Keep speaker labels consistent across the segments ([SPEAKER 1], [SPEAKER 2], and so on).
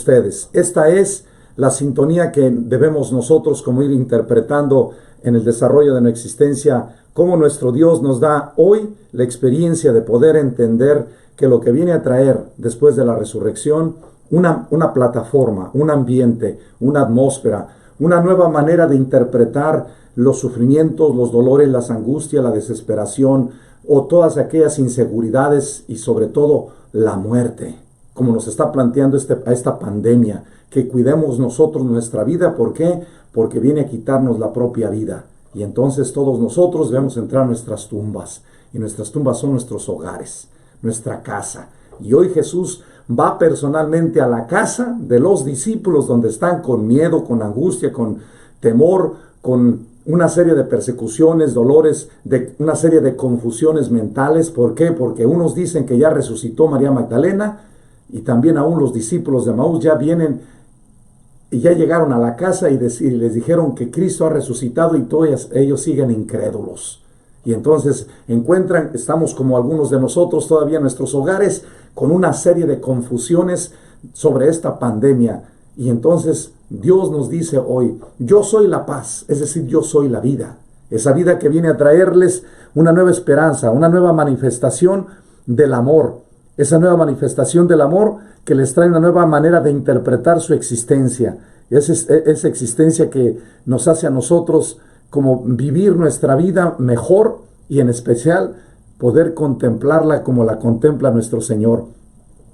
[SPEAKER 1] ustedes. Esta es la sintonía que debemos nosotros como ir interpretando en el desarrollo de nuestra existencia, cómo nuestro Dios nos da hoy la experiencia de poder entender que lo que viene a traer después de la resurrección, una plataforma, un ambiente, una atmósfera, una nueva manera de interpretar los sufrimientos, los dolores, las angustias, la desesperación o todas aquellas inseguridades y sobre todo la muerte, como nos está planteando esta pandemia, que cuidemos nosotros nuestra vida. ¿Por qué? Porque viene a quitarnos la propia vida. Y entonces todos nosotros debemos entrar a nuestras tumbas. Y nuestras tumbas son nuestros hogares, nuestra casa. Y hoy Jesús va personalmente a la casa de los discípulos donde están con miedo, con angustia, con temor, con una serie de persecuciones, dolores, una serie de confusiones mentales. ¿Por qué? Porque unos dicen que ya resucitó María Magdalena y también aún los discípulos de Emaús ya vienen y ya llegaron a la casa y les dijeron que Cristo ha resucitado y todos ellos siguen incrédulos. Y entonces estamos como algunos de nosotros todavía en nuestros hogares con una serie de confusiones sobre esta pandemia. Y entonces Dios nos dice hoy, yo soy la paz, es decir, yo soy la vida. Esa vida que viene a traerles una nueva esperanza, una nueva manifestación del amor. Esa nueva manifestación del amor que les trae una nueva manera de interpretar su existencia. Esa existencia que nos hace a nosotros como vivir nuestra vida mejor y en especial poder contemplarla como la contempla nuestro Señor.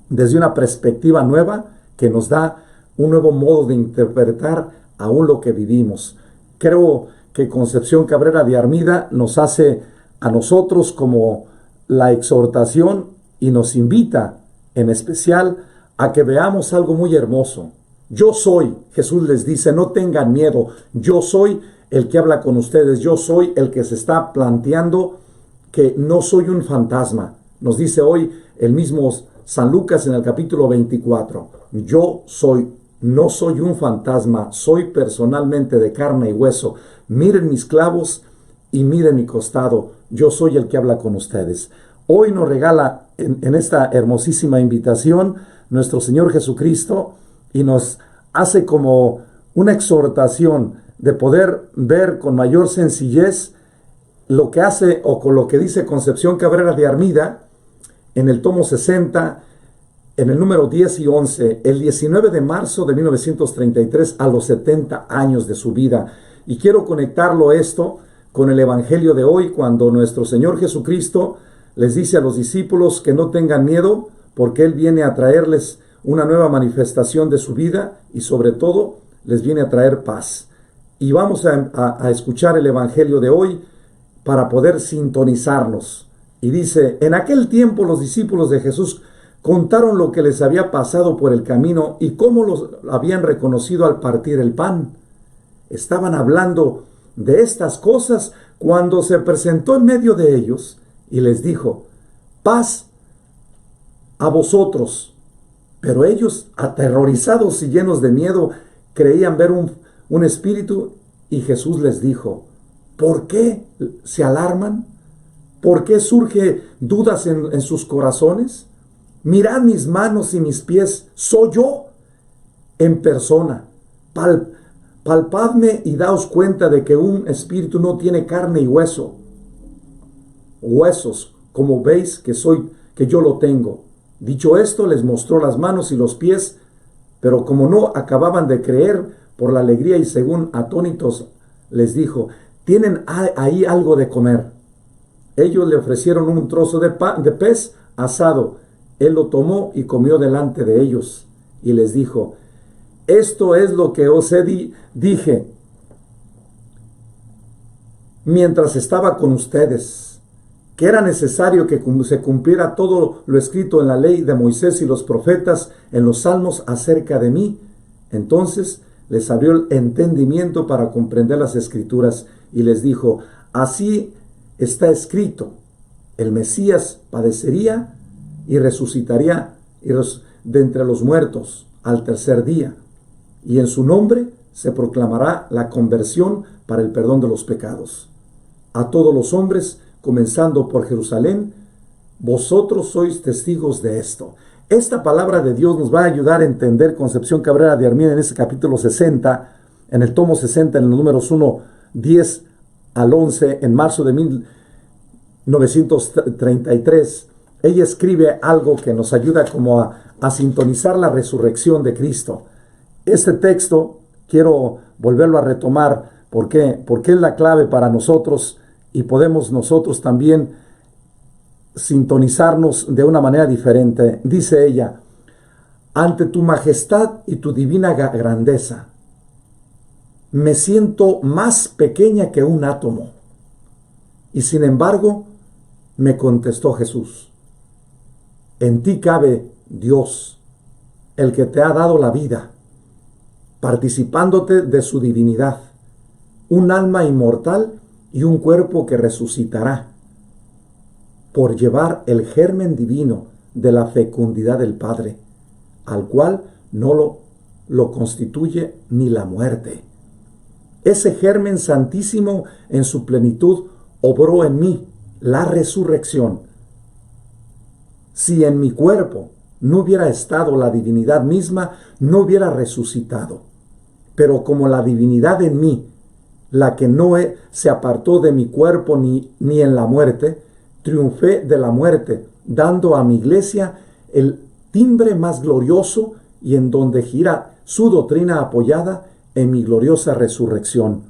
[SPEAKER 1] Desde una perspectiva nueva que nos da un nuevo modo de interpretar aún lo que vivimos. Creo que Concepción Cabrera de Armida nos hace a nosotros como la exhortación y nos invita en especial a que veamos algo muy hermoso. Yo soy, Jesús les dice, no tengan miedo, yo soy el que habla con ustedes, yo soy el que se está planteando que no soy un fantasma. Nos dice hoy el mismo San Lucas en el capítulo 24, yo soy, no soy un fantasma, soy personalmente de carne y hueso. Miren mis clavos y miren mi costado, yo soy el que habla con ustedes. Hoy nos regala en esta hermosísima invitación nuestro Señor Jesucristo y nos hace como una exhortación de poder ver con mayor sencillez lo que hace o con lo que dice Concepción Cabrera de Armida en el tomo 60, en el número 10 y 11, el 19 de marzo de 1933 a los 70 años de su vida. Y quiero conectarlo esto con el Evangelio de hoy, cuando nuestro Señor Jesucristo les dice a los discípulos que no tengan miedo, porque Él viene a traerles una nueva manifestación de su vida y sobre todo les viene a traer paz. Y vamos a escuchar el Evangelio de hoy para poder sintonizarnos. Y dice, en aquel tiempo los discípulos de Jesús contaron lo que les había pasado por el camino y cómo los habían reconocido al partir el pan. Estaban hablando de estas cosas cuando se presentó en medio de ellos y les dijo, paz a vosotros. Pero ellos, aterrorizados y llenos de miedo, creían ver un espíritu, y Jesús les dijo, ¿por qué se alarman? ¿Por qué surge dudas en sus corazones? Mirad mis manos y mis pies, soy yo en persona. Palpadme y daos cuenta de que un espíritu no tiene carne y huesos, como veis que yo lo tengo. Dicho esto, les mostró las manos y los pies, pero como no acababan de creer por la alegría y según atónitos, les dijo, ¿tienen ahí algo de comer? Ellos le ofrecieron un trozo de pez asado. Él lo tomó y comió delante de ellos. Y les dijo, esto es lo que os dije mientras estaba con ustedes, que era necesario que se cumpliera todo lo escrito en la ley de Moisés y los profetas, en los salmos acerca de mí. Entonces les abrió el entendimiento para comprender las escrituras y les dijo, así está escrito, el Mesías padecería y resucitaría de entre los muertos al tercer día, y en su nombre se proclamará la conversión para el perdón de los pecados a todos los hombres, comenzando por Jerusalén. Vosotros sois testigos de esto. Esta palabra de Dios nos va a ayudar a entender Concepción Cabrera de Armida en ese capítulo 60, en el tomo 60, en los números 1, 10 al 11, en marzo de 1933. Ella escribe algo que nos ayuda como a sintonizar la resurrección de Cristo. Este texto quiero volverlo a retomar. ¿Por qué? Porque es la clave para nosotros y podemos nosotros también sintonizarnos de una manera diferente. Dice ella: ante tu majestad y tu divina grandeza, me siento más pequeña que un átomo. Y sin embargo, me contestó Jesús: en ti cabe Dios, el que te ha dado la vida, participándote de su divinidad, un alma inmortal y un cuerpo que resucitará, por llevar el germen divino de la fecundidad del Padre, al cual no lo constituye ni la muerte. Ese germen santísimo en su plenitud obró en mí la resurrección. Si en mi cuerpo no hubiera estado la divinidad misma, no hubiera resucitado. Pero como la divinidad en mí, la que no se apartó de mi cuerpo ni en la muerte, triunfé de la muerte, dando a mi iglesia el timbre más glorioso y en donde gira su doctrina apoyada en mi gloriosa resurrección.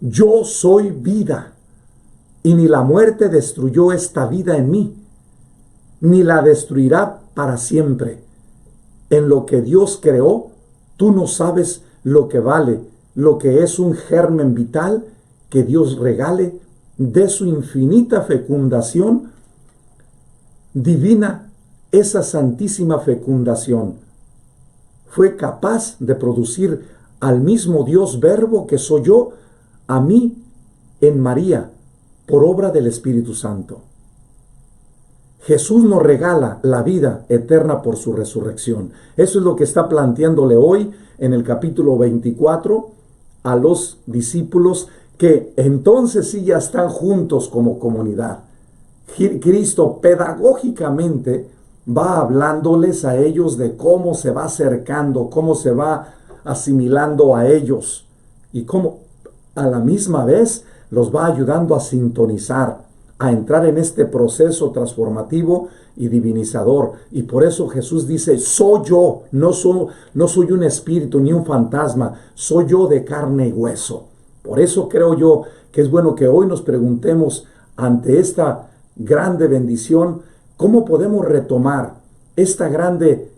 [SPEAKER 1] Yo soy vida, y ni la muerte destruyó esta vida en mí, ni la destruirá para siempre. En lo que Dios creó, tú no sabes lo que vale, lo que es un germen vital que Dios regale de su infinita fecundación divina. Esa santísima fecundación fue capaz de producir al mismo Dios Verbo que soy yo, a mí en María, por obra del Espíritu Santo. Jesús nos regala la vida eterna por su resurrección. Eso es lo que está planteándole hoy en el capítulo 24 a los discípulos, que entonces sí ya están juntos como comunidad. Cristo pedagógicamente va hablándoles a ellos de cómo se va acercando, cómo se va asimilando a ellos y cómo a la misma vez los va ayudando a sintonizar, a entrar en este proceso transformativo y divinizador. Y por eso Jesús dice: soy yo, no soy un espíritu ni un fantasma, soy yo de carne y hueso. Por eso creo yo que es bueno que hoy nos preguntemos, ante esta grande bendición, cómo podemos retomar esta grande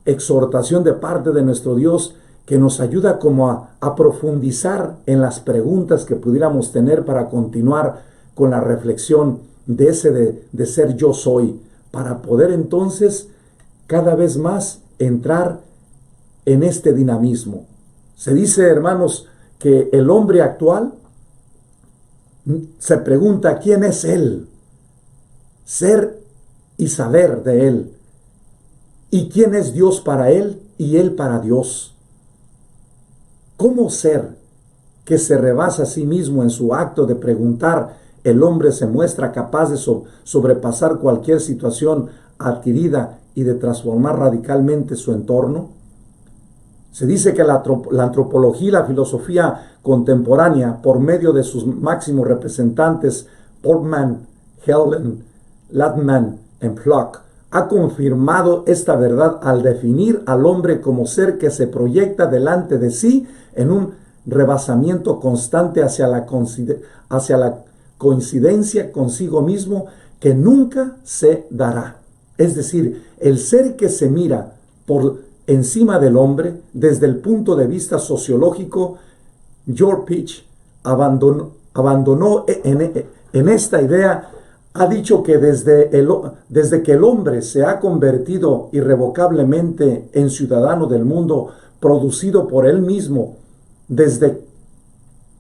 [SPEAKER 1] exhortación de parte de nuestro Dios, que nos ayuda como a profundizar en las preguntas que pudiéramos tener para continuar con la reflexión de ese de ser yo soy, para poder entonces cada vez más entrar en este dinamismo. Se dice, hermanos, que el hombre actual se pregunta quién es él, ser y saber de él, y quién es Dios para él y él para Dios. ¿Cómo ser que se rebasa a sí mismo en su acto de preguntar? El hombre se muestra capaz de sobrepasar cualquier situación adquirida y de transformar radicalmente su entorno. Se dice que la antropología y la filosofía contemporánea, por medio de sus máximos representantes, Portman, Helen, Latman y Plock, ha confirmado esta verdad al definir al hombre como ser que se proyecta delante de sí en un rebasamiento constante hacia la coincidencia consigo mismo que nunca se dará. Es decir, el ser que se mira por encima del hombre desde el punto de vista sociológico, George Peach abandonó en esta idea. Ha dicho que desde que el hombre se ha convertido irrevocablemente en ciudadano del mundo, producido por él mismo, desde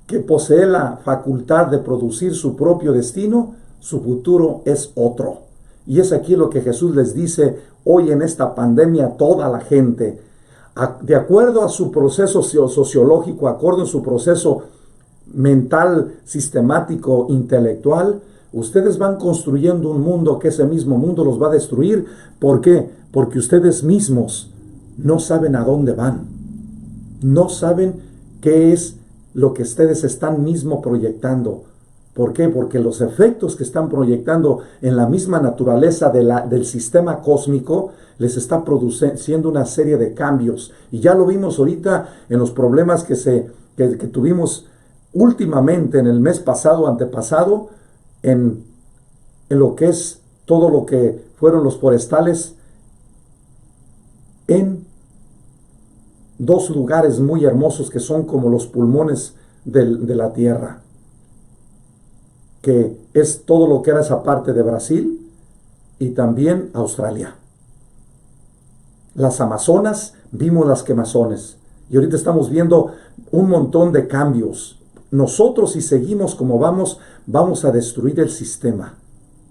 [SPEAKER 1] que posee la facultad de producir su propio destino, su futuro es otro. Y es aquí lo que Jesús les dice hoy en esta pandemia a toda la gente. De acuerdo a su proceso sociológico, de acuerdo a su proceso mental, sistemático, intelectual, Ustedes van construyendo un mundo que ese mismo mundo los va a destruir. ¿Por qué? Porque ustedes mismos no saben a dónde van. No saben qué es lo que ustedes están mismo proyectando. ¿Por qué? Porque los efectos que están proyectando en la misma naturaleza del sistema cósmico les está produciendo una serie de cambios. Y ya lo vimos ahorita en los problemas que tuvimos últimamente en el mes pasado, antepasado, en lo que es todo lo que fueron los forestales en dos lugares muy hermosos que son como los pulmones de la tierra, que es todo lo que era esa parte de Brasil y también Australia. Las Amazonas, vimos las quemazones y ahorita estamos viendo un montón de cambios. Nosotros, si seguimos como vamos a destruir el sistema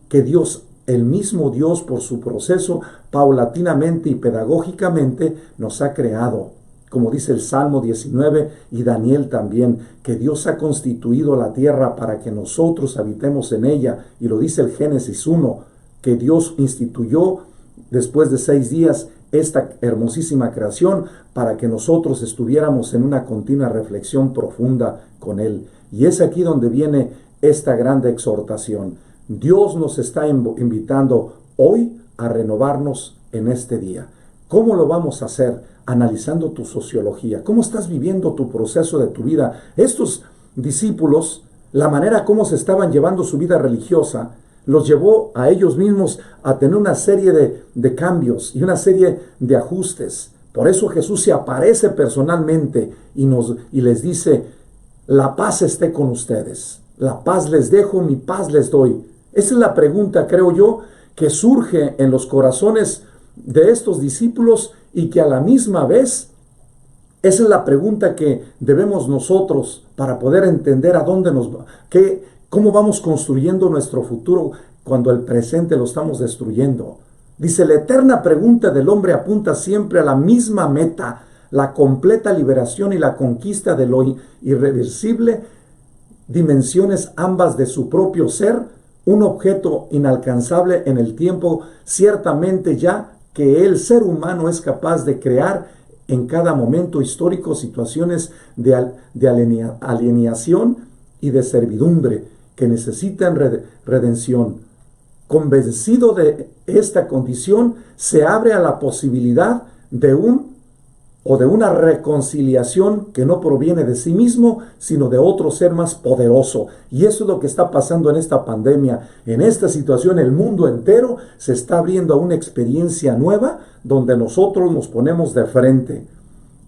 [SPEAKER 1] que Dios, el mismo Dios, por su proceso, paulatinamente y pedagógicamente nos ha creado. Como dice el Salmo 19 y Daniel también, que Dios ha constituido la tierra para que nosotros habitemos en ella. Y lo dice el Génesis 1, que Dios instituyó después de 6 días esta hermosísima creación para que nosotros estuviéramos en una continua reflexión profunda con Él. Y es aquí donde viene esta grande exhortación. Dios nos está invitando hoy a renovarnos en este día. ¿Cómo lo vamos a hacer? Analizando tu sociología. ¿Cómo estás viviendo tu proceso de tu vida? Estos discípulos, la manera como se estaban llevando su vida religiosa, los llevó a ellos mismos a tener una serie de cambios y una serie de ajustes. Por eso Jesús se aparece personalmente y les dice, la paz esté con ustedes. La paz les dejo, mi paz les doy. Esa es la pregunta, creo yo, que surge en los corazones de estos discípulos y que a la misma vez, esa es la pregunta que debemos nosotros para poder entender a dónde cómo vamos construyendo nuestro futuro cuando el presente lo estamos destruyendo. Dice, la eterna pregunta del hombre apunta siempre a la misma meta, la completa liberación y la conquista de lo irreversible, dimensiones ambas de su propio ser, un objeto inalcanzable en el tiempo, ciertamente ya que el ser humano es capaz de crear en cada momento histórico situaciones de alienación y de servidumbre que necesitan redención. Convencido de esta condición, se abre a la posibilidad de una reconciliación que no proviene de sí mismo, sino de otro ser más poderoso. Y eso es lo que está pasando en esta pandemia. En esta situación, el mundo entero se está abriendo a una experiencia nueva donde nosotros nos ponemos de frente.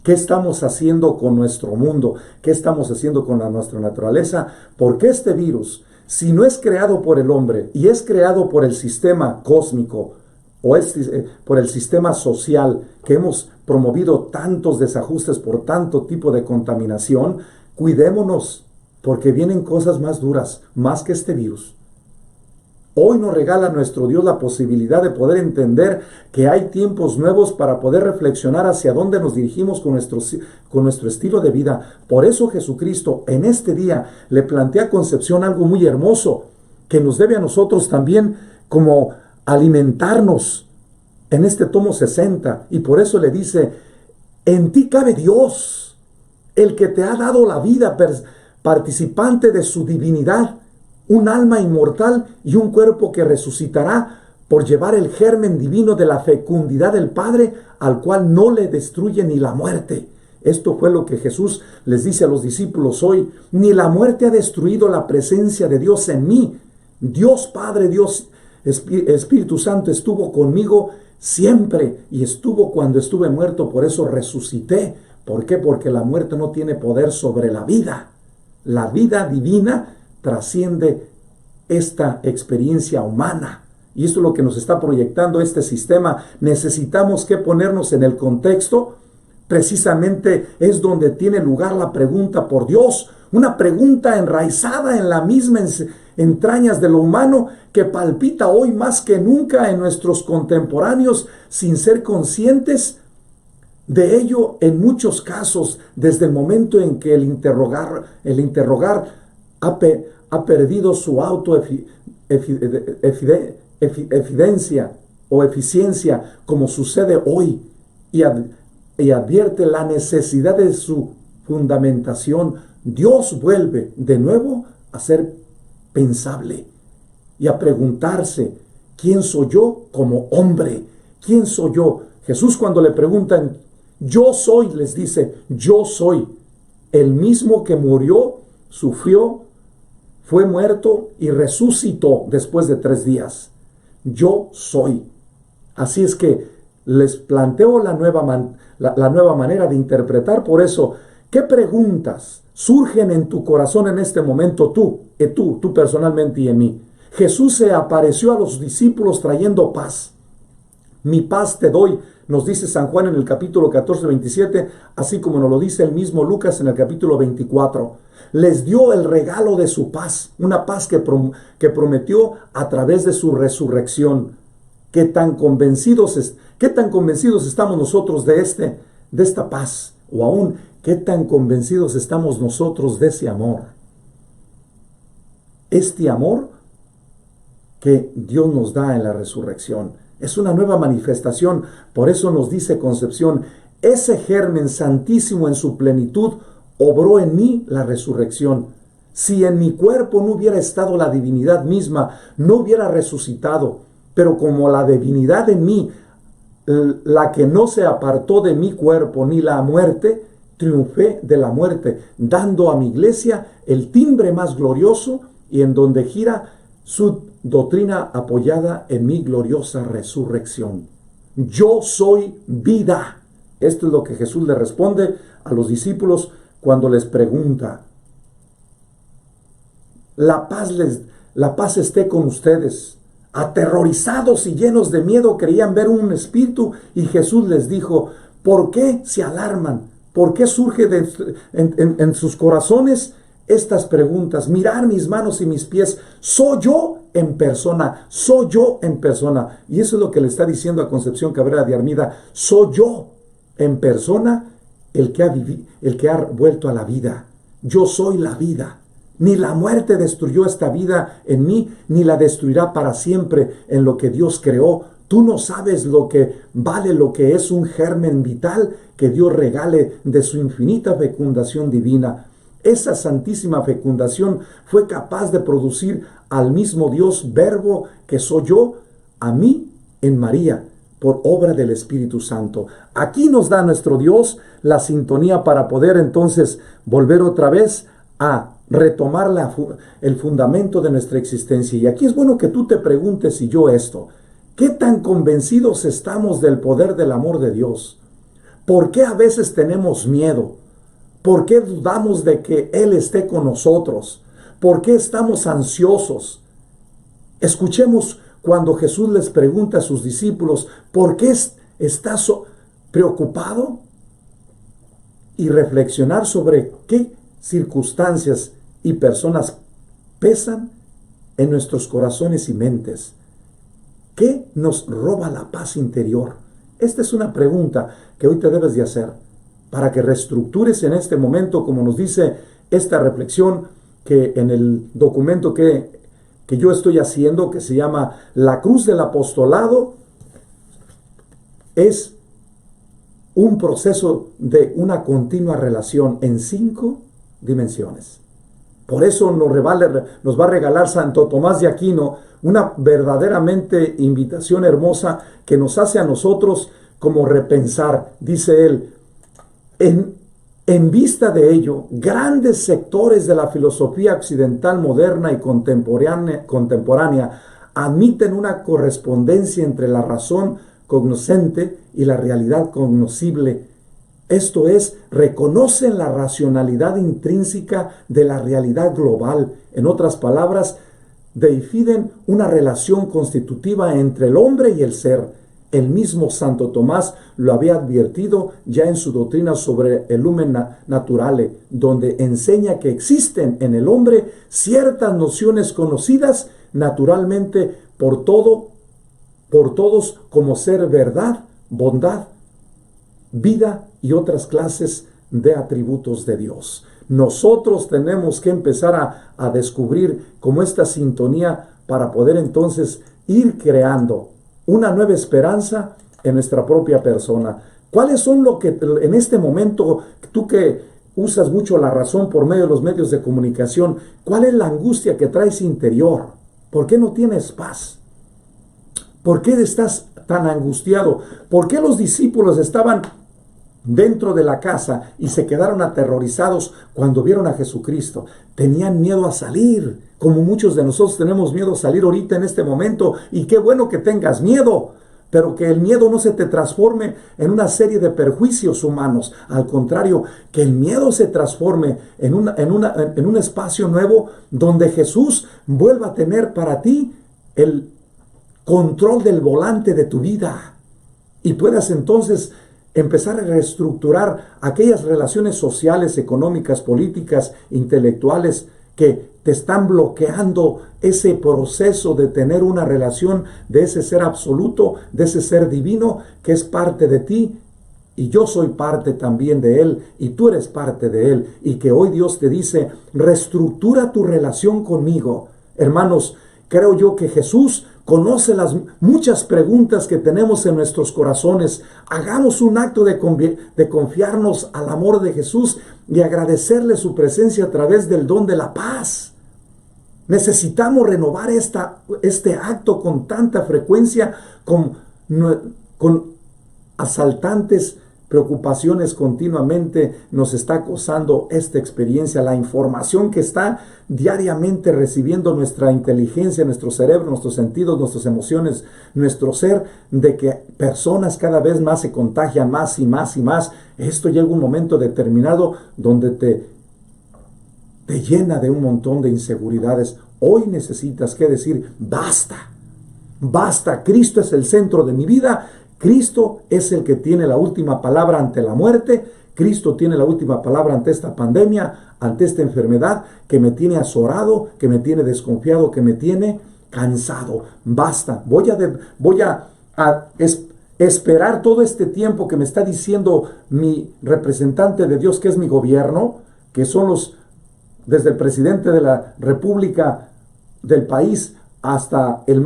[SPEAKER 1] ¿Qué estamos haciendo con nuestro mundo? ¿Qué estamos haciendo con nuestra naturaleza? Porque este virus, si no es creado por el hombre y es creado por el sistema cósmico o por el sistema social que hemos promovido tantos desajustes por tanto tipo de contaminación, cuidémonos porque vienen cosas más duras, más que este virus. Hoy nos regala nuestro Dios la posibilidad de poder entender que hay tiempos nuevos para poder reflexionar hacia dónde nos dirigimos con nuestro estilo de vida. Por eso Jesucristo en este día le plantea a Concepción algo muy hermoso que nos debe a nosotros también como alimentarnos en este tomo 60. Y por eso le dice, en ti cabe Dios, el que te ha dado la vida, participante de su divinidad, un alma inmortal y un cuerpo que resucitará por llevar el germen divino de la fecundidad del Padre, al cual no le destruye ni la muerte. Esto fue lo que Jesús les dice a los discípulos hoy. Ni la muerte ha destruido la presencia de Dios en mí. Dios Padre, Dios Espíritu Santo estuvo conmigo siempre y estuvo cuando estuve muerto, por eso resucité. ¿Por qué? Porque la muerte no tiene poder sobre la vida. La vida divina trasciende esta experiencia humana. Y esto es lo que nos está proyectando este sistema. Necesitamos que ponernos en el contexto. Precisamente es donde tiene lugar la pregunta por Dios. Una pregunta enraizada en la misma entrañas de lo humano que palpita hoy más que nunca en nuestros contemporáneos sin ser conscientes de ello en muchos casos, desde el momento en que el interrogar ha perdido su evidencia o eficiencia, como sucede hoy, y advierte la necesidad de su fundamentación, Dios vuelve de nuevo a ser pensable y a preguntarse: ¿quién soy yo como hombre? ¿Quién soy yo? Jesús, cuando le preguntan, yo soy, les dice, yo soy el mismo que murió, sufrió, fue muerto y resucitó después de 3 días. Yo soy. Así es que les planteo la nueva manera de interpretar. Por eso, ¿qué preguntas surgen en tu corazón en este momento tú personalmente y en mí? Jesús se apareció a los discípulos trayendo paz. Mi paz te doy, nos dice San Juan en el capítulo 14, 27, así como nos lo dice el mismo Lucas en el capítulo 24. Les dio el regalo de su paz, una paz que prometió a través de su resurrección. ¿Qué tan convencidos estamos nosotros de esta paz? O aún, ¿qué tan convencidos estamos nosotros de ese amor? Este amor que Dios nos da en la resurrección es una nueva manifestación. Por eso nos dice Concepción: ese germen santísimo en su plenitud obró en mí la resurrección. Si en mi cuerpo no hubiera estado la divinidad misma, no hubiera resucitado. Pero como la divinidad en mí, la que no se apartó de mi cuerpo ni la muerte, triunfé de la muerte, dando a mi iglesia el timbre más glorioso y en donde gira su doctrina apoyada en mi gloriosa resurrección. Yo soy vida. Esto es lo que Jesús le responde a los discípulos cuando les pregunta: la paz esté con ustedes. Aterrorizados y llenos de miedo creían ver un espíritu, y Jesús les dijo: ¿por qué se alarman? ¿Por qué surge en sus corazones estas preguntas? Mirar mis manos y mis pies. Soy yo en persona. Soy yo en persona. Y eso es lo que le está diciendo a Concepción Cabrera de Armida. Soy yo en persona el que ha vuelto a la vida. Yo soy la vida. Ni la muerte destruyó esta vida en mí, ni la destruirá para siempre en lo que Dios creó. Tú no sabes lo que vale, lo que es un germen vital que Dios regale de su infinita fecundación divina. Esa santísima fecundación fue capaz de producir al mismo Dios Verbo que soy yo, a mí en María, por obra del Espíritu Santo. Aquí nos da nuestro Dios la sintonía para poder entonces volver otra vez a retomar el fundamento de nuestra existencia. Y aquí es bueno que tú te preguntes, y yo esto: ¿qué tan convencidos estamos del poder del amor de Dios? ¿Por qué a veces tenemos miedo? ¿Por qué dudamos de que Él esté con nosotros? ¿Por qué estamos ansiosos? Escuchemos cuando Jesús les pregunta a sus discípulos: ¿por qué estás preocupado? Y reflexionar sobre qué circunstancias y personas pesan en nuestros corazones y mentes. ¿Qué nos roba la paz interior? Esta es una pregunta que hoy te debes de hacer para que reestructures en este momento, como nos dice esta reflexión que en el documento que yo estoy haciendo, que se llama La Cruz del Apostolado, es un proceso de una continua relación en 5 dimensiones. Por eso nos va a regalar Santo Tomás de Aquino una verdaderamente invitación hermosa que nos hace a nosotros como repensar. Dice él: en vista de ello, grandes sectores de la filosofía occidental moderna y contemporánea admiten una correspondencia entre la razón cognoscente y la realidad cognoscible. Esto es, reconocen la racionalidad intrínseca de la realidad global. En otras palabras, definen una relación constitutiva entre el hombre y el ser. El mismo Santo Tomás lo había advertido ya en su doctrina sobre el Lumen Naturale, donde enseña que existen en el hombre ciertas nociones conocidas naturalmente por todos como ser verdad, bondad, vida y otras clases de atributos de Dios. Nosotros tenemos que empezar a descubrir como esta sintonía para poder entonces ir creando una nueva esperanza en nuestra propia persona. ¿Cuáles son lo que en este momento, tú que usas mucho la razón por medio de los medios de comunicación, cuál es la angustia que traes interior? ¿Por qué no tienes paz? ¿Por qué estás tan angustiado? ¿Por qué los discípulos estaban dentro de la casa y se quedaron aterrorizados cuando vieron a Jesucristo? Tenían miedo a salir, como muchos de nosotros tenemos miedo a salir ahorita en este momento, y qué bueno que tengas miedo, pero que el miedo no se te transforme en una serie de perjuicios humanos. Al contrario, que el miedo se transforme en un espacio nuevo donde Jesús vuelva a tener para ti el control del volante de tu vida y puedas entonces empezar a reestructurar aquellas relaciones sociales, económicas, políticas, intelectuales que te están bloqueando ese proceso de tener una relación de ese ser absoluto, de ese ser divino que es parte de ti, y yo soy parte también de él, y tú eres parte de él, y que hoy Dios te dice, reestructura tu relación conmigo. Hermanos, creo yo que Jesús conoce las muchas preguntas que tenemos en nuestros corazones. Hagamos un acto de confiarnos al amor de Jesús y agradecerle su presencia a través del don de la paz. Necesitamos renovar este acto con tanta frecuencia, con asaltantes preocupaciones continuamente nos está acosando esta experiencia, la información que está diariamente recibiendo nuestra inteligencia, nuestro cerebro, nuestros sentidos, nuestras emociones, nuestro ser, de que personas cada vez más se contagian más y más y más. Esto llega un momento determinado donde te llena de un montón de inseguridades. Hoy necesitas que decir, basta, basta, Cristo es el centro de mi vida. Cristo es el que tiene la última palabra ante la muerte. Cristo tiene la última palabra ante esta pandemia, ante esta enfermedad que me tiene azorado, que me tiene desconfiado, que me tiene cansado. Basta. Voy a esperar todo este tiempo que me está diciendo mi representante de Dios, que es mi gobierno, que son desde el presidente de la República del país hasta el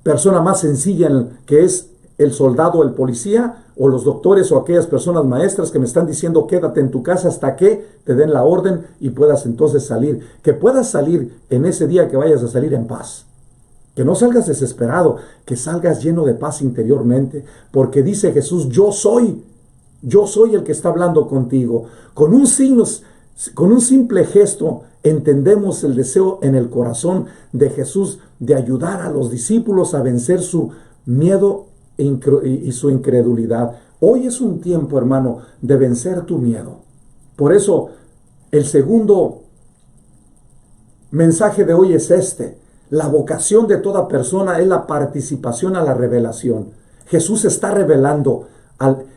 [SPEAKER 1] persona más sencilla, que es el soldado, el policía, o los doctores, o aquellas personas maestras que me están diciendo quédate en tu casa hasta que te den la orden y puedas entonces salir. Que puedas salir en ese día, que vayas a salir en paz. Que no salgas desesperado, que salgas lleno de paz interiormente, porque dice Jesús, yo soy el que está hablando contigo. Con un simple gesto entendemos el deseo en el corazón de Jesús de ayudar a los discípulos a vencer su miedo y su incredulidad. Hoy es un tiempo, hermano, de vencer tu miedo. Por eso, el segundo mensaje de hoy es este. La vocación de toda persona es la participación a la revelación. Jesús está revelando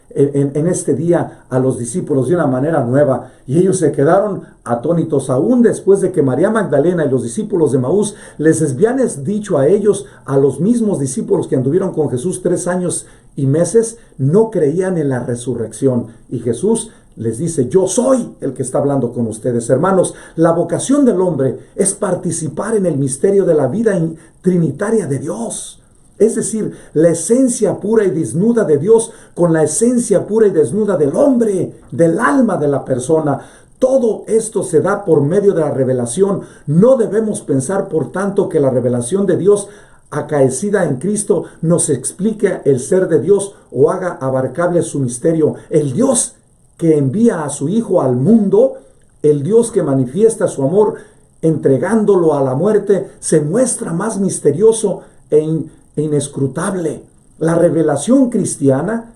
[SPEAKER 1] en este día a los discípulos de una manera nueva, y ellos se quedaron atónitos aún después de que María Magdalena y los discípulos de Maús les habían dicho a ellos, a los mismos discípulos que anduvieron con Jesús 3 años y meses, no creían en la resurrección, y Jesús les dice, yo soy el que está hablando con ustedes. Hermanos, la vocación del hombre es participar en el misterio de la vida trinitaria de Dios. Es decir, la esencia pura y desnuda de Dios con la esencia pura y desnuda del hombre, del alma de la persona. Todo esto se da por medio de la revelación. No debemos pensar, por tanto, que la revelación de Dios acaecida en Cristo nos explique el ser de Dios o haga abarcable su misterio. El Dios que envía a su Hijo al mundo, el Dios que manifiesta su amor entregándolo a la muerte, se muestra más misterioso e inescrutable. La revelación cristiana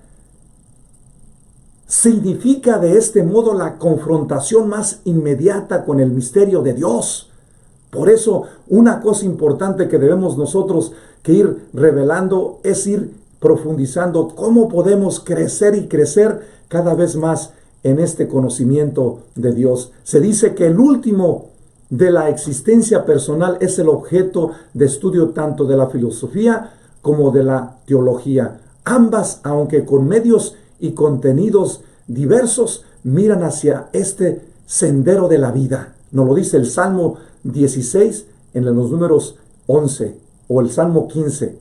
[SPEAKER 1] significa de este modo la confrontación más inmediata con el misterio de Dios. Por eso, una cosa importante que debemos nosotros que ir revelando es ir profundizando cómo podemos crecer y crecer cada vez más en este conocimiento de Dios. Se dice que el último de la existencia personal es el objeto de estudio tanto de la filosofía como de la teología. Ambas, aunque con medios y contenidos diversos miran hacia este sendero de la vida. Nos lo dice el Salmo 16 en los números 11 o el Salmo 15,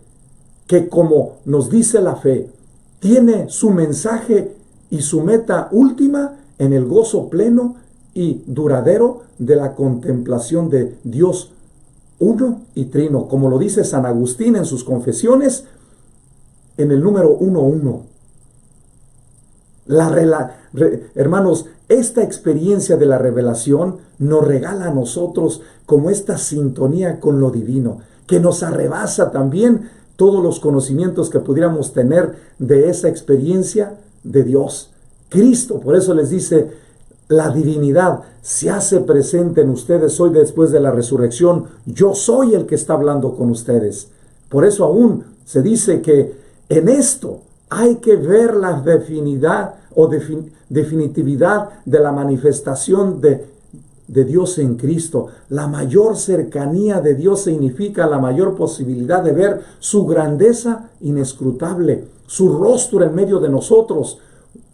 [SPEAKER 1] que como nos dice la fe, tiene su mensaje y su meta última en el gozo pleno y duradero de la contemplación de Dios uno y trino, como lo dice San Agustín en sus confesiones, en el número 1:1. Hermanos, esta experiencia de la revelación nos regala a nosotros como esta sintonía con lo divino, que nos arrebasa también todos los conocimientos que pudiéramos tener de esa experiencia de Dios. Cristo, por eso les dice, la divinidad se hace presente en ustedes hoy después de la resurrección. Yo soy el que está hablando con ustedes. Por eso aún se dice que en esto hay que ver la definitividad de la manifestación de Dios en Cristo. La mayor cercanía de Dios significa la mayor posibilidad de ver su grandeza inescrutable, su rostro en medio de nosotros.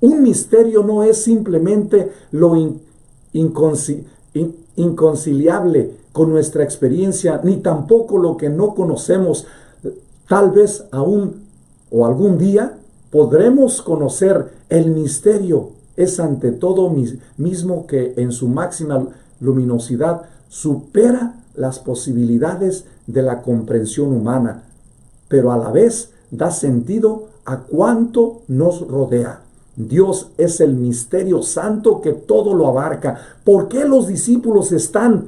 [SPEAKER 1] Un misterio no es simplemente lo inconciliable con nuestra experiencia, ni tampoco lo que no conocemos. Tal vez aún o algún día podremos conocer el misterio. Es ante todo mismo que en su máxima luminosidad supera las posibilidades de la comprensión humana, pero a la vez da sentido a cuanto nos rodea. Dios es el misterio santo que todo lo abarca. ¿Por qué los discípulos están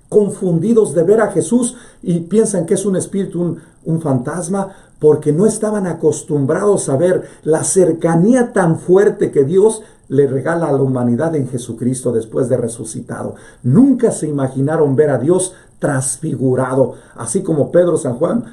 [SPEAKER 1] confundidos de ver a Jesús y piensan que es un espíritu, un fantasma? Porque no estaban acostumbrados a ver la cercanía tan fuerte que Dios le regala a la humanidad en Jesucristo después de resucitado. Nunca se imaginaron ver a Dios transfigurado, así como Pedro, San Juan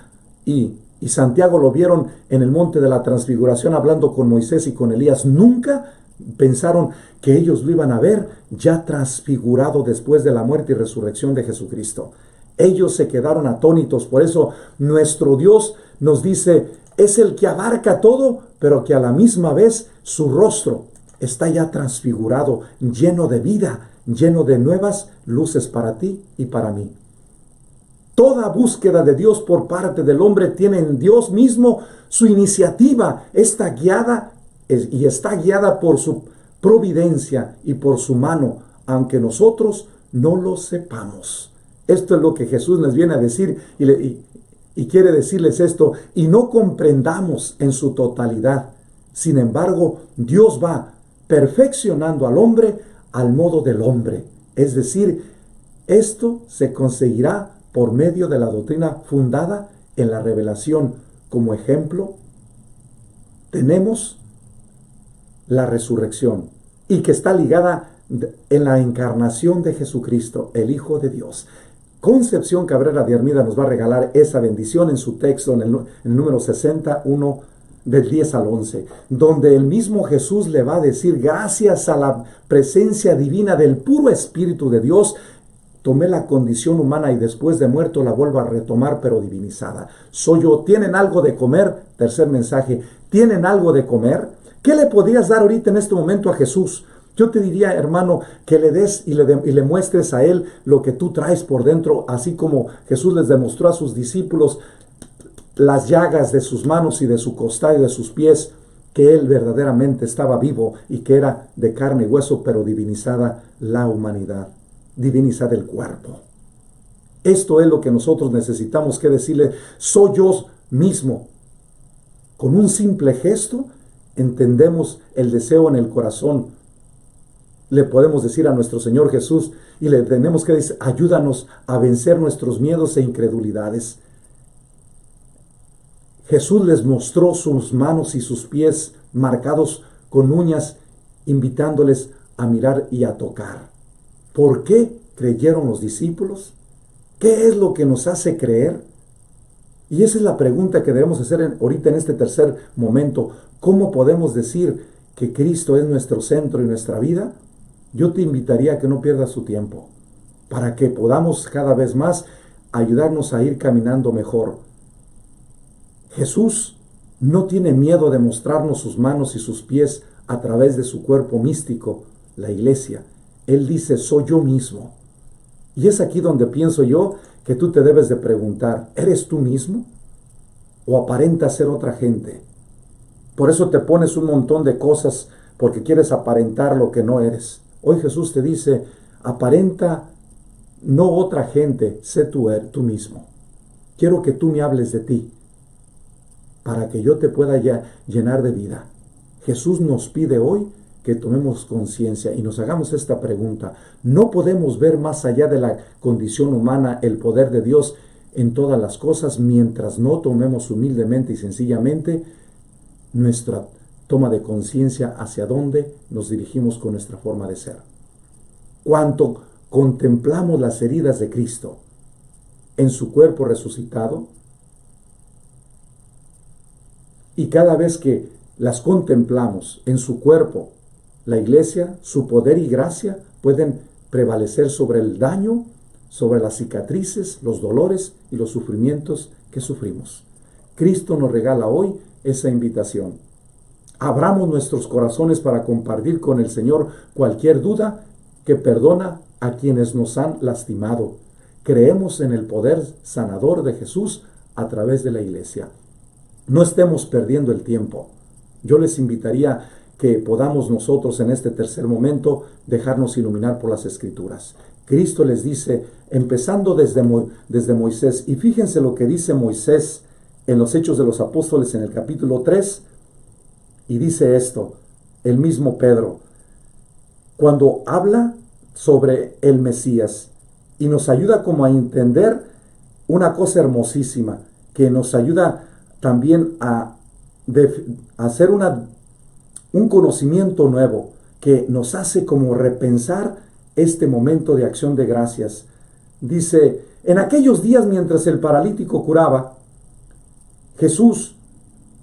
[SPEAKER 1] y Santiago lo vieron en el monte de la transfiguración hablando con Moisés y con Elías. Nunca pensaron que ellos lo iban a ver ya transfigurado después de la muerte y resurrección de Jesucristo. Ellos se quedaron atónitos. Por eso nuestro Dios nos dice, es el que abarca todo, pero que a la misma vez su rostro está ya transfigurado, lleno de vida, lleno de nuevas luces para ti y para mí. Toda búsqueda de Dios por parte del hombre tiene en Dios mismo su iniciativa. Está guiada por su providencia y por su mano, aunque nosotros no lo sepamos. Esto es lo que Jesús les viene a decir y quiere decirles esto, y no comprendamos en su totalidad. Sin embargo, Dios va perfeccionando al hombre al modo del hombre. Es decir, esto se conseguirá por medio de la doctrina fundada en la revelación. Como ejemplo, tenemos la resurrección y que está ligada en la encarnación de Jesucristo, el Hijo de Dios. Concepción Cabrera de Armida nos va a regalar esa bendición en su texto, en el número 61, del 10 al 11, donde el mismo Jesús le va a decir, gracias a la presencia divina del puro Espíritu de Dios, tomé la condición humana y después de muerto la vuelvo a retomar, pero divinizada. Soy yo. ¿Tienen algo de comer? Tercer mensaje. ¿Tienen algo de comer? ¿Qué le podrías dar ahorita en este momento a Jesús? Yo te diría, hermano, que le des y le muestres a Él lo que tú traes por dentro, así como Jesús les demostró a sus discípulos las llagas de sus manos y de su costado y de sus pies, que Él verdaderamente estaba vivo y que era de carne y hueso, pero divinizada la humanidad, divinizada el cuerpo. Esto es lo que nosotros necesitamos que decirle, soy yo mismo. Con un simple gesto entendemos el deseo en el corazón. Le podemos decir a nuestro Señor Jesús y le tenemos que decir, ayúdanos a vencer nuestros miedos e incredulidades. Jesús les mostró sus manos y sus pies marcados con uñas, invitándoles a mirar y a tocar. ¿Por qué creyeron los discípulos? ¿Qué es lo que nos hace creer? Y esa es la pregunta que debemos hacer ahorita en este tercer momento. ¿Cómo podemos decir que Cristo es nuestro centro y nuestra vida? Yo te invitaría a que no pierdas tu tiempo, para que podamos cada vez más ayudarnos a ir caminando mejor. Jesús no tiene miedo de mostrarnos sus manos y sus pies a través de su cuerpo místico, la iglesia. Él dice, soy yo mismo. Y es aquí donde pienso yo que tú te debes de preguntar, ¿eres tú mismo? ¿O aparenta ser otra gente? Por eso te pones un montón de cosas porque quieres aparentar lo que no eres. Hoy Jesús te dice, aparenta no otra gente, sé tú mismo. Quiero que tú me hables de ti para que yo te pueda llenar de vida. Jesús nos pide hoy que tomemos conciencia y nos hagamos esta pregunta. No podemos ver más allá de la condición humana el poder de Dios en todas las cosas mientras no tomemos humildemente y sencillamente nuestra toma de conciencia hacia dónde nos dirigimos con nuestra forma de ser. Cuanto contemplamos las heridas de Cristo en su cuerpo resucitado, y cada vez que las contemplamos en su cuerpo, la iglesia, su poder y gracia pueden prevalecer sobre el daño, sobre las cicatrices, los dolores y los sufrimientos que sufrimos. Cristo nos regala hoy esa invitación. Abramos nuestros corazones para compartir con el Señor cualquier duda, que perdona a quienes nos han lastimado. Creemos en el poder sanador de Jesús a través de la iglesia. No estemos perdiendo el tiempo. Yo les invitaría que podamos nosotros en este tercer momento dejarnos iluminar por las Escrituras. Cristo les dice, empezando desde Moisés, y fíjense lo que dice Moisés en los Hechos de los Apóstoles en el capítulo 3, y dice esto, el mismo Pedro, cuando habla sobre el Mesías, y nos ayuda como a entender una cosa hermosísima, que nos ayuda también a hacer un conocimiento nuevo, que nos hace como repensar este momento de acción de gracias. Dice, en aquellos días mientras el paralítico curaba, Jesús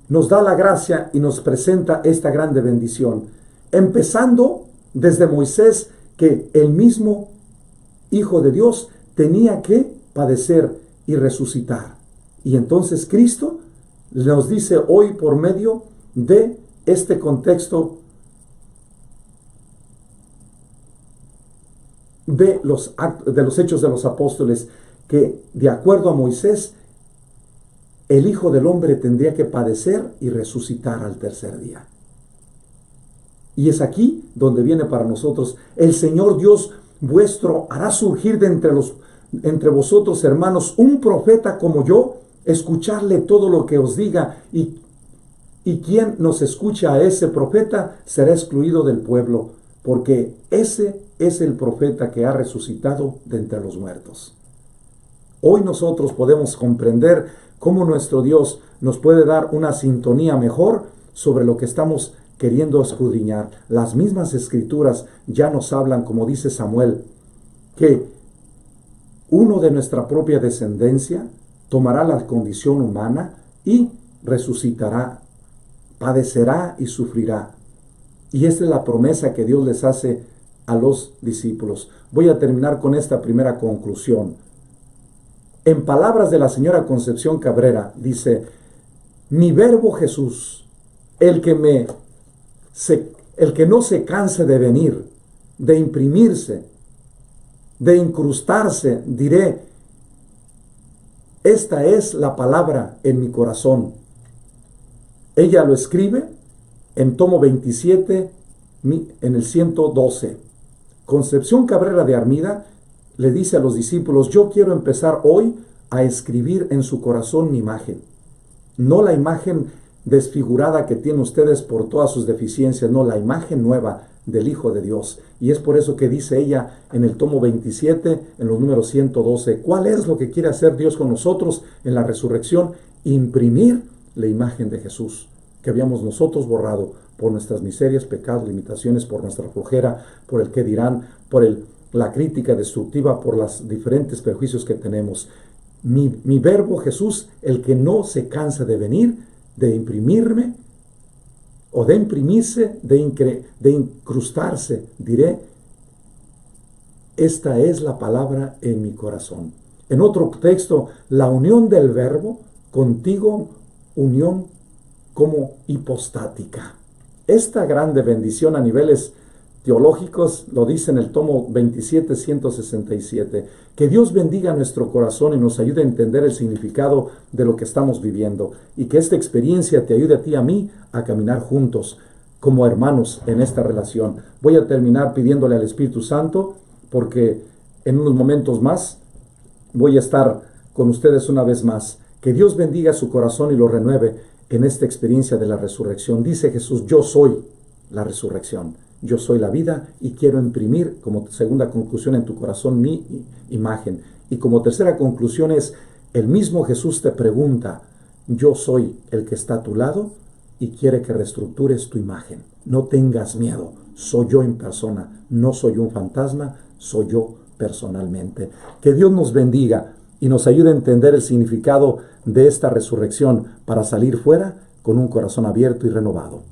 [SPEAKER 1] nos da la gracia y nos presenta esta grande bendición, empezando desde Moisés, que el mismo Hijo de Dios tenía que padecer y resucitar. Y entonces Cristo nos dice hoy por medio de este contexto de los Hechos de los Apóstoles, que de acuerdo a Moisés, el Hijo del Hombre tendría que padecer y resucitar al tercer día. Y es aquí donde viene para nosotros, el Señor Dios vuestro hará surgir de entre vosotros, hermanos, un profeta como yo, escucharle todo lo que os diga, y quien nos escucha a ese profeta será excluido del pueblo, porque ese es el profeta que ha resucitado de entre los muertos. Hoy nosotros podemos comprender cómo nuestro Dios nos puede dar una sintonía mejor sobre lo que estamos queriendo escudriñar. Las mismas Escrituras ya nos hablan, como dice Samuel, que uno de nuestra propia descendencia tomará la condición humana y resucitará, padecerá y sufrirá. Y esta es la promesa que Dios les hace a los discípulos. Voy a terminar con esta primera conclusión. En palabras de la señora Concepción Cabrera, dice, mi verbo Jesús, el que no se canse de venir, de imprimirse, de incrustarse, diré, esta es la palabra en mi corazón. Ella lo escribe en tomo 27, en el 112. Concepción Cabrera de Armida le dice a los discípulos, yo quiero empezar hoy a escribir en su corazón mi imagen. No la imagen desfigurada que tienen ustedes por todas sus deficiencias, no, la imagen nueva del Hijo de Dios. Y es por eso que dice ella en el tomo 27, en los números 112, ¿cuál es lo que quiere hacer Dios con nosotros en la resurrección? Imprimir la imagen de Jesús, que habíamos nosotros borrado por nuestras miserias, pecados, limitaciones, por nuestra flojera, por el que dirán, por la crítica destructiva, por los diferentes prejuicios que tenemos. Mi verbo Jesús, el que no se cansa de venir, de imprimirme, o de imprimirse, de incrustarse, diré, esta es la palabra en mi corazón. En otro texto, la unión del verbo contigo, unión como hipostática. esta grande bendición a niveles teológicos, lo dice en el tomo 27, 167. Que Dios bendiga nuestro corazón y nos ayude a entender el significado de lo que estamos viviendo, y que esta experiencia te ayude a ti y a mí a caminar juntos como hermanos en esta relación. Voy a terminar pidiéndole al Espíritu Santo, porque en unos momentos más voy a estar con ustedes una vez más. Que Dios bendiga su corazón y lo renueve en esta experiencia de la resurrección. Dice Jesús: yo soy la resurrección, yo soy la vida, y quiero imprimir como segunda conclusión en tu corazón mi imagen. Y como tercera conclusión es, el mismo Jesús te pregunta: yo soy el que está a tu lado y quiere que reestructures tu imagen. No tengas miedo, soy yo en persona, no soy un fantasma, soy yo personalmente. Que Dios nos bendiga y nos ayude a entender el significado de esta resurrección para salir fuera con un corazón abierto y renovado.